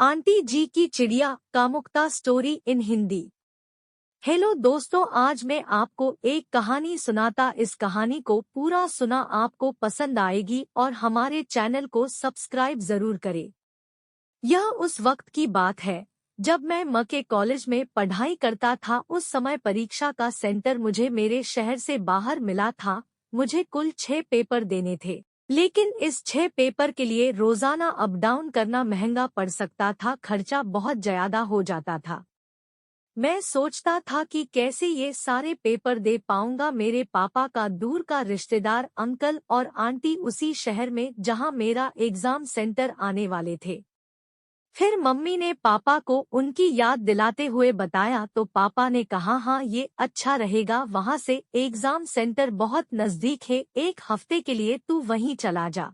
Aunty जी की चिड़िया कामुकता स्टोरी इन हिंदी। हेलो दोस्तों, आज मैं आपको एक कहानी सुनाता। इस कहानी को पूरा सुना, आपको पसंद आएगी और हमारे चैनल को सब्सक्राइब जरूर करें। यह उस वक्त की बात है जब मैं के कॉलेज में पढ़ाई करता था। उस समय परीक्षा का सेंटर मुझे मेरे शहर से बाहर मिला था। मुझे कुल 6 पेपर देने थे, लेकिन इस 6 पेपर के लिए रोजाना अप डाउन करना महंगा पड़ सकता था। खर्चा बहुत ज्यादा हो जाता था। मैं सोचता था कि कैसे ये सारे पेपर दे पाऊंगा। मेरे पापा का दूर का रिश्तेदार अंकल और आंटी उसी शहर में जहां मेरा एग्जाम सेंटर आने वाले थे। फिर मम्मी ने पापा को उनकी याद दिलाते हुए बताया तो पापा ने कहा, हाँ ये अच्छा रहेगा, वहां से एग्जाम सेंटर बहुत नजदीक है, 1 हफ्ते के लिए तू वहीं चला जा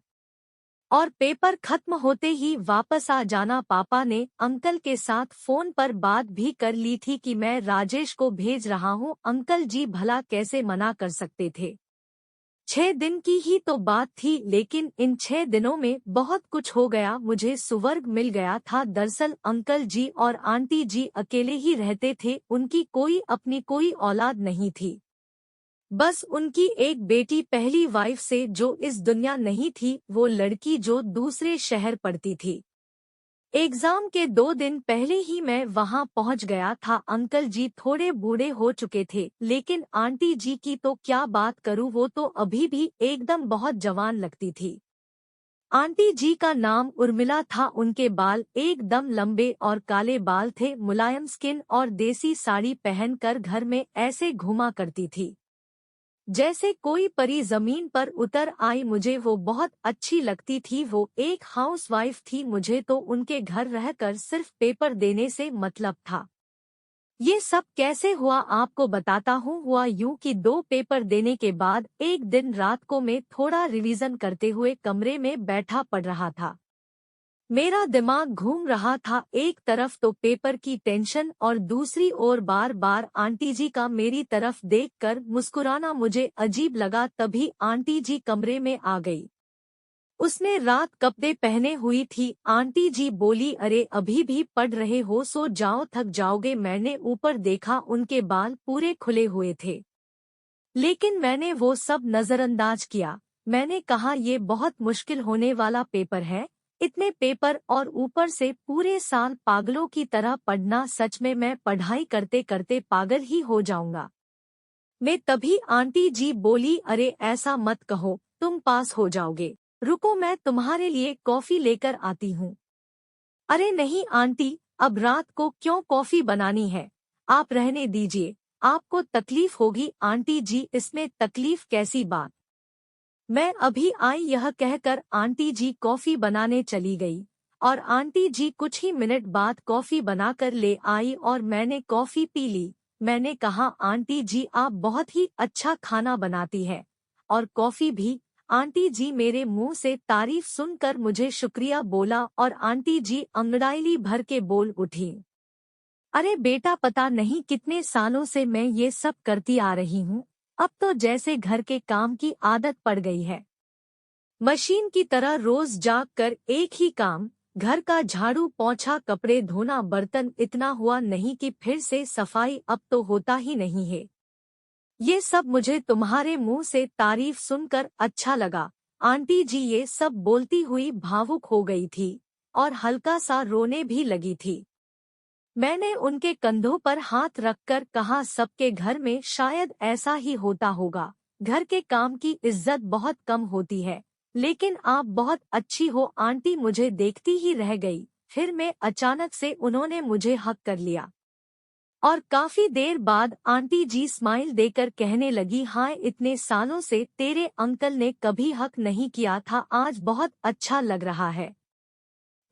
और पेपर खत्म होते ही वापस आ जाना। पापा ने अंकल के साथ फोन पर बात भी कर ली थी कि मैं राजेश को भेज रहा हूँ। अंकल जी भला कैसे मना कर सकते थे। 6 दिन की ही तो बात थी, लेकिन इन 6 दिनों में बहुत कुछ हो गया। मुझे सुवर्ग मिल गया था। दरअसल अंकल जी और आंटी जी अकेले ही रहते थे। उनकी कोई अपनी कोई औलाद नहीं थी, बस उनकी एक बेटी, पहली वाइफ से जो इस दुनिया नहीं थी, वो लड़की जो दूसरे शहर पढ़ती थी। एग्जाम के 2 दिन पहले ही मैं वहां पहुंच गया था। अंकल जी थोड़े बूढ़े हो चुके थे, लेकिन आंटी जी की तो क्या बात करूं, वो तो अभी भी एकदम बहुत जवान लगती थी। आंटी जी का नाम उर्मिला था। उनके बाल एकदम लंबे और काले बाल थे। मुलायम स्किन और देसी साड़ी पहनकर घर में ऐसे घूमा करती थी जैसे कोई परी जमीन पर उतर आई। मुझे वो बहुत अच्छी लगती थी। वो एक हाउसवाइफ थी। मुझे तो उनके घर रहकर सिर्फ पेपर देने से मतलब था। ये सब कैसे हुआ आपको बताता हूँ। हुआ यूं कि 2 पेपर देने के बाद एक दिन रात को मैं थोड़ा रिवीजन करते हुए कमरे में बैठा पढ़ रहा था। मेरा दिमाग घूम रहा था, एक तरफ तो पेपर की टेंशन और दूसरी ओर बार बार आंटी जी का मेरी तरफ देखकर मुस्कुराना। मुझे अजीब लगा, तभी आंटी जी कमरे में आ गई। उसने रात कपड़े पहने हुई थी। आंटी जी बोली, अरे अभी भी पढ़ रहे हो, सो जाओ, थक जाओगे। मैंने ऊपर देखा, उनके बाल पूरे खुले हुए थे, लेकिन मैंने वो सब नजरअंदाज किया। मैंने कहा, ये बहुत मुश्किल होने वाला पेपर है, इतने पेपर और ऊपर से पूरे साल पागलों की तरह पढ़ना, सच में मैं पढ़ाई करते करते पागल ही हो जाऊंगा। मैं तभी आंटी जी बोली, अरे ऐसा मत कहो, तुम पास हो जाओगे। रुको, मैं तुम्हारे लिए कॉफी लेकर आती हूँ। अरे नहीं आंटी, अब रात को क्यों कॉफी बनानी है, आप रहने दीजिए, आपको तकलीफ होगी। आंटी जी, इसमें तकलीफ कैसी बात, मैं अभी आई। यह कहकर आंटी जी कॉफी बनाने चली गई और आंटी जी कुछ ही मिनट बाद कॉफी बनाकर ले आई और मैंने कॉफी पी ली। मैंने कहा, आंटी जी आप बहुत ही अच्छा खाना बनाती है और कॉफी भी। आंटी जी मेरे मुंह से तारीफ सुनकर मुझे शुक्रिया बोला और आंटी जी अंगड़ाई भर के बोल उठी, अरे बेटा, पता नहीं कितने सालों से मैं ये सब करती आ रही हूँ, अब तो जैसे घर के काम की आदत पड़ गई है। मशीन की तरह रोज जाग कर एक ही काम, घर का झाड़ू पोंछा, कपड़े धोना, बर्तन। इतना हुआ नहीं कि फिर से सफाई, अब तो होता ही नहीं है। ये सब मुझे तुम्हारे मुंह से तारीफ सुनकर अच्छा लगा। आंटी जी ये सब बोलती हुई भावुक हो गई थी और हल्का सा रोने भी लगी थी। मैंने उनके कंधों पर हाथ रखकर कहा, सबके घर में शायद ऐसा ही होता होगा, घर के काम की इज्जत बहुत कम होती है, लेकिन आप बहुत अच्छी हो। आंटी मुझे देखती ही रह गई। फिर मैं अचानक से उन्होंने मुझे हक कर लिया और काफी देर बाद आंटी जी स्माइल देकर कहने लगी, हाँ इतने सालों से तेरे अंकल ने कभी हक नहीं किया था, आज बहुत अच्छा लग रहा है।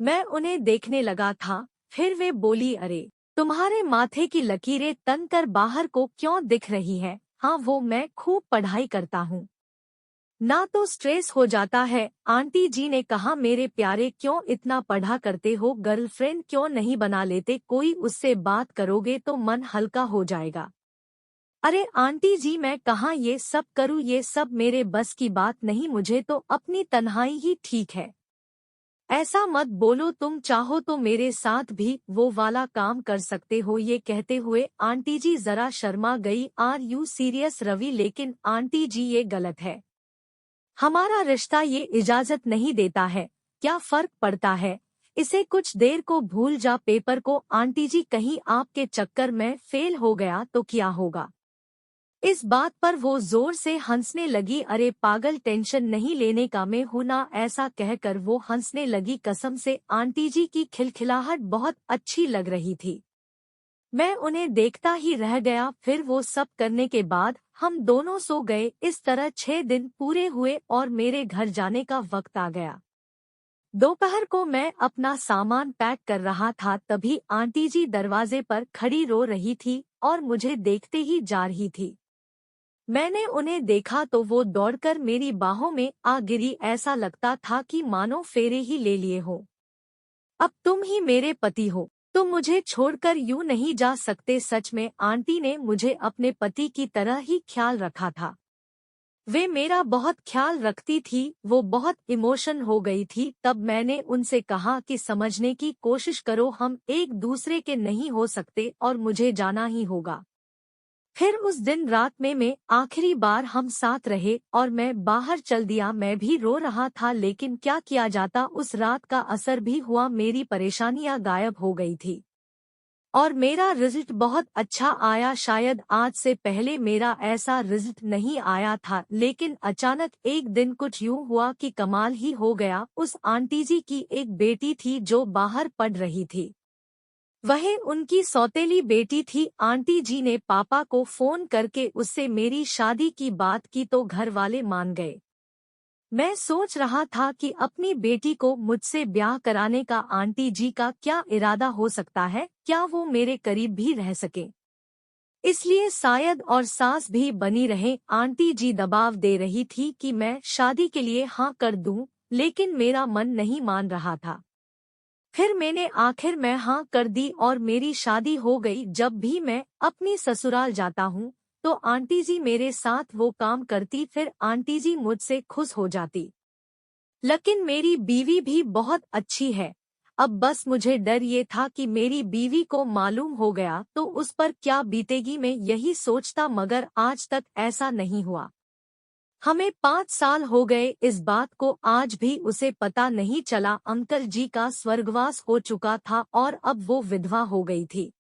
मैं उन्हें देखने लगा था। फिर वे बोली, अरे तुम्हारे माथे की लकीरें तन कर बाहर को क्यों दिख रही है। हाँ वो मैं खूब पढ़ाई करता हूँ ना, तो स्ट्रेस हो जाता है। आंटी जी ने कहा, मेरे प्यारे क्यों इतना पढ़ा करते हो, गर्लफ्रेंड क्यों नहीं बना लेते, कोई उससे बात करोगे तो मन हल्का हो जाएगा। अरे आंटी जी मैं कहाँ ये सब करूँ, ये सब मेरे बस की बात नहीं, मुझे तो अपनी तन्हाई ही ठीक है। ऐसा मत बोलो, तुम चाहो तो मेरे साथ भी वो वाला काम कर सकते हो। ये कहते हुए आंटी जी जरा शर्मा गई। Are you serious Ravi? लेकिन आंटी जी ये गलत है, हमारा रिश्ता ये इजाजत नहीं देता है। क्या फर्क पड़ता है, इसे कुछ देर को भूल जा। पेपर को आंटी जी, कहीं आपके चक्कर में फेल हो गया तो क्या होगा? इस बात पर वो जोर से हंसने लगी। अरे पागल, टेंशन नहीं लेने का, मैं हूं ना। ऐसा कहकर वो हंसने लगी। कसम से आंटी जी की खिलखिलाहट बहुत अच्छी लग रही थी। मैं उन्हें देखता ही रह गया। फिर वो सब करने के बाद हम दोनों सो गए। इस तरह 6 दिन पूरे हुए और मेरे घर जाने का वक्त आ गया। दोपहर को मैं अपना सामान पैक कर रहा था, तभी आंटी जी दरवाजे पर खड़ी रो रही थी और मुझे देखते ही जा रही थी। मैंने उन्हें देखा तो वो दौड़कर मेरी बाहों में आ गिरी। ऐसा लगता था कि मानो फेरे ही ले लिए हो। अब तुम ही मेरे पति हो, तुम मुझे छोड़कर यूं नहीं जा सकते। सच में आंटी ने मुझे अपने पति की तरह ही ख्याल रखा था। वे मेरा बहुत ख्याल रखती थी। वो बहुत इमोशन हो गई थी। तब मैंने उनसे कहा कि समझने की कोशिश करो, हम एक दूसरे के नहीं हो सकते और मुझे जाना ही होगा। फिर उस दिन रात में आखिरी बार हम साथ रहे और मैं बाहर चल दिया। मैं भी रो रहा था, लेकिन क्या किया जाता, उस रात का असर भी हुआ। मेरी परेशानियां गायब हो गई थी और मेरा रिजल्ट बहुत अच्छा आया। शायद आज से पहले मेरा ऐसा रिजल्ट नहीं आया था। लेकिन अचानक एक दिन कुछ यूं हुआ कि कमाल ही हो गया। उस आंटी जी की एक बेटी थी जो बाहर पढ़ रही थी। वह उनकी सौतेली बेटी थी। आंटी जी ने पापा को फोन करके उससे मेरी शादी की बात की तो घर वाले मान गए। मैं सोच रहा था कि अपनी बेटी को मुझसे ब्याह कराने का आंटी जी का क्या इरादा हो सकता है, क्या वो मेरे करीब भी रह सके, इसलिए शायद और सास भी बनी रहे। आंटी जी दबाव दे रही थी कि मैं शादी के लिए हाँ कर दूं, लेकिन मेरा मन नहीं मान रहा था। फिर मैंने आखिर में हाँ कर दी और मेरी शादी हो गई। जब भी मैं अपनी ससुराल जाता हूँ तो आंटी जी मेरे साथ वो काम करती, फिर आंटी जी मुझसे खुश हो जाती। लेकिन मेरी बीवी भी बहुत अच्छी है। अब बस मुझे डर ये था कि मेरी बीवी को मालूम हो गया तो उस पर क्या बीतेगी, मैं यही सोचता, मगर आज तक ऐसा नहीं हुआ। हमें 5 साल हो गए इस बात को, आज भी उसे पता नहीं चला। अंकल जी का स्वर्गवास हो चुका था और अब वो विधवा हो गई थी,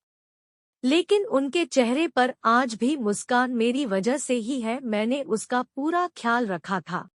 लेकिन उनके चेहरे पर आज भी मुस्कान मेरी वजह से ही है। मैंने उसका पूरा ख्याल रखा था।